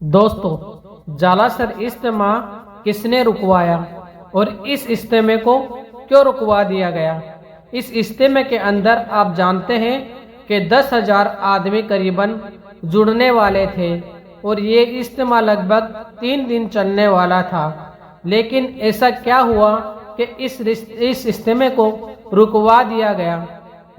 दोस्तों, जालासर इज्तिमा किसने रुकवाया और इस इज्तिमे को क्यों रुकवा दिया गया? इस इज्तिमे के अंदर आप जानते हैं कि 10,000 आदमी करीबन जुड़ने वाले थे और ये इज्तिमा लगभग 3 दिन चलने वाला था। लेकिन ऐसा क्या हुआ कि इस इज्तिमे को रुकवा दिया गया,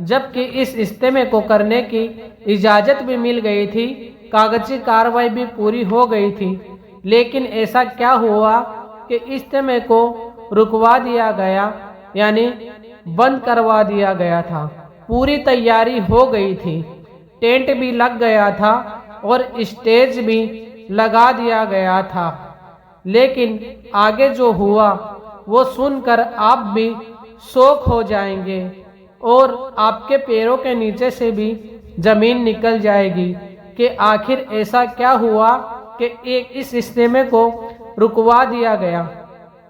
जबकि इस इज्तिमे को करने की इजाज़त भी मिल गई थी, कागजी कार्रवाई भी पूरी हो गई थी। लेकिन ऐसा क्या हुआ कि इज्तिमे को रुकवा दिया गया, यानी बंद करवा दिया गया था। पूरी तैयारी हो गई थी, टेंट भी लग गया था और स्टेज भी लगा दिया गया था। लेकिन आगे जो हुआ वो सुनकर आप भी शौक हो जाएंगे और आपके पैरों के नीचे से भी जमीन निकल जाएगी कि आखिर ऐसा क्या हुआ कि इस इज्तिमे को रुकवा दिया गया।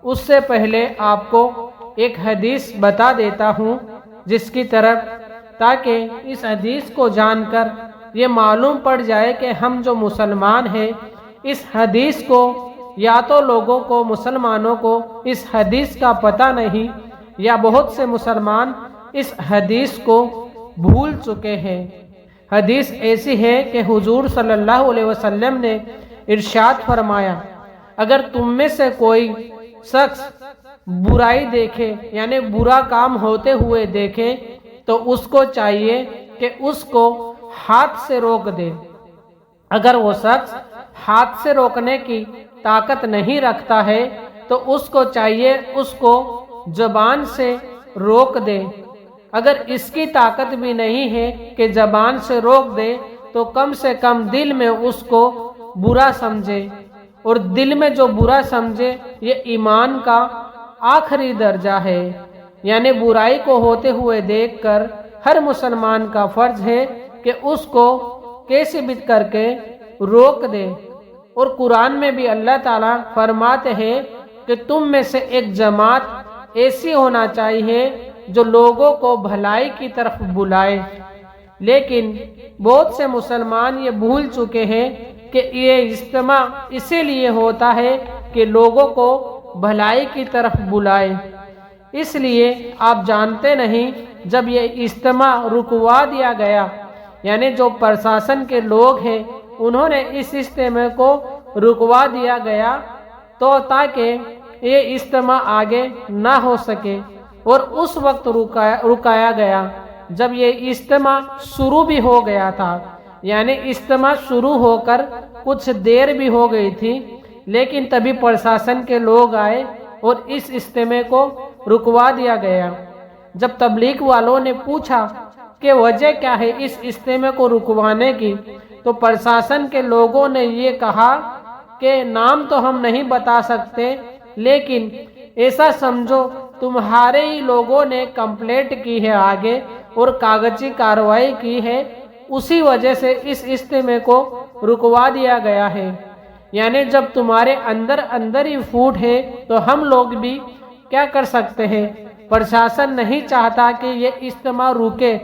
उससे पहले आपको एक हदीस बता देता हूँ जिसकी तरफ, ताकि इस हदीस को जानकर ये मालूम पड़ जाए कि हम जो मुसलमान हैं, इस हदीस को या तो लोगों को, मुसलमानों को इस हदीस का पता नहीं, या बहुत से मुसलमान इस हदीस को भूल चुके हैं। हदीस ऐसी है कि हुजूर सल्लल्लाहु अलैहि वसल्लम ने इरशाद फरमाया, अगर तुम में से कोई शख्स बुराई देखे, यानी बुरा काम होते हुए देखे, तो उसको चाहिए कि उसको हाथ से रोक दे। अगर वो शख्स हाथ से रोकने की ताकत नहीं रखता है तो उसको चाहिए उसको ज़बान से रोक दे। अगर इसकी ताकत भी नहीं है कि ज़बान से रोक दे, तो कम से कम दिल में उसको बुरा समझे, और दिल में जो बुरा समझे ये ईमान का आखिरी दर्जा है। यानी बुराई को होते हुए देखकर हर मुसलमान का फर्ज है कि उसको कैसे भी करके रोक दे। और कुरान में भी अल्लाह ताला फरमाते हैं कि तुम में से एक जमात ऐसी होना चाहिए जो लोगों को भलाई की तरफ बुलाए। लेकिन बहुत से मुसलमान ये भूल चुके हैं कि ये इज्तिमा इसीलिए होता है कि लोगों को भलाई की तरफ बुलाए। इसलिए आप जानते नहीं, जब ये इज्तिमा रुकवा दिया गया, यानी जो प्रशासन के लोग हैं उन्होंने इस इज्तिमा को रुकवा दिया गया, तो ताकि ये इज्तिमा आगे ना हो सके। और उस वक्त रुकाया गया जब ये इज्तिमा शुरू भी हो गया था, यानी इज्तिमा शुरू होकर कुछ देर भी हो गई थी, लेकिन तभी प्रशासन के लोग आए और इस इज्तिमे को रुकवा दिया गया। जब तबलीग वालों ने पूछा कि वजह क्या है इस इज्तिमे को रुकवाने की, तो प्रशासन के लोगों ने ये कहा कि नाम तो हम नहीं बता सकते, लेकिन ऐसा समझो तुम्हारे ही लोगों ने कंप्लेंट की है आगे और कागजी कार्रवाई की है, उसी वजह से इस इज्तिमे को रुकवा दिया गया है। यानी जब तुम्हारे अंदर अंदर ही फूट है तो हम लोग भी क्या कर सकते हैं। प्रशासन नहीं चाहता कि ये इज्तिमा रुके,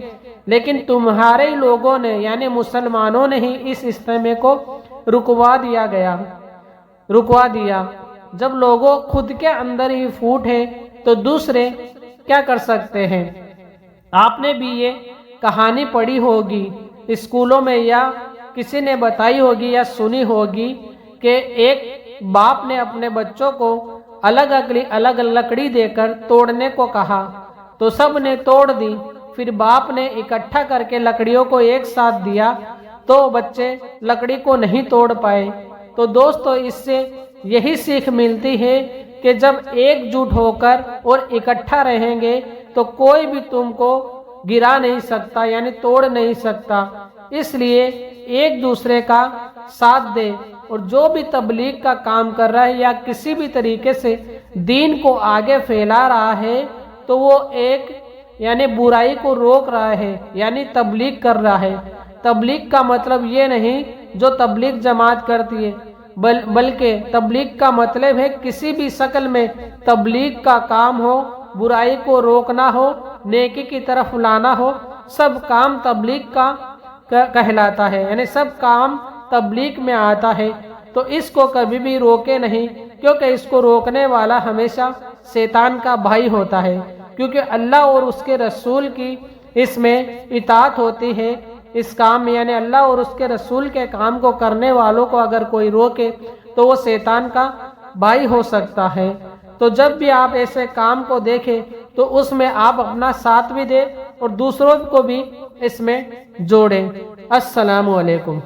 लेकिन तुम्हारे ही लोगों ने, यानी मुसलमानों ने ही इस इज्तिमे को रुकवा दिया। जब लोगों खुद के अंदर ही फूट है तो दूसरे क्या कर सकते हैं। आपने भी ये कहानी पढ़ी होगी स्कूलों में, या किसी ने बताई होगी या सुनी होगी कि एक बाप ने अपने बच्चों को अलग अलग लकड़ी देकर तोड़ने को कहा, तो सब ने तोड़ दी। फिर बाप ने इकट्ठा करके लकड़ियों को एक साथ दिया तो बच्चे लकड़ी को नहीं तोड़ पाए। तो दोस्तों, इससे यही सीख मिलती है कि जब एकजुट होकर और इकट्ठा रहेंगे तो कोई भी तुमको गिरा नहीं सकता, यानी तोड़ नहीं सकता। इसलिए एक दूसरे का साथ दे, और जो भी तबलीग का काम कर रहा है या किसी भी तरीके से दीन को आगे फैला रहा है, तो वो एक, यानी बुराई को रोक रहा है, यानी तबलीग कर रहा है। तबलीग का मतलब ये नहीं जो तबलीग जमात करती है, बल्कि तबलीग का मतलब है किसी भी शक्ल में तबलीग का काम हो, बुराई को रोकना हो, नेकी की तरफ लाना हो, सब काम तबलीग का कहलाता है। यानी सब काम तबलीग में आता है। تو اس کو کبھی بھی روکے نہیں، کیونکہ اس کو روکنے والا ہمیشہ شیطان کا بھائی ہوتا ہے، کیونکہ اللہ اور اس کے رسول کی اس میں اطاعت ہوتی ہے اس کام میں، یعنی اللہ اور اس کے رسول کے کام کو کرنے والوں کو اگر کوئی روکے تو وہ شیطان کا بھائی ہو سکتا ہے۔ تو جب بھی آپ ایسے کام کو دیکھیں تو اس میں آپ اپنا ساتھ بھی دیں اور دوسروں کو بھی اس میں جوڑیں۔ السلام علیکم۔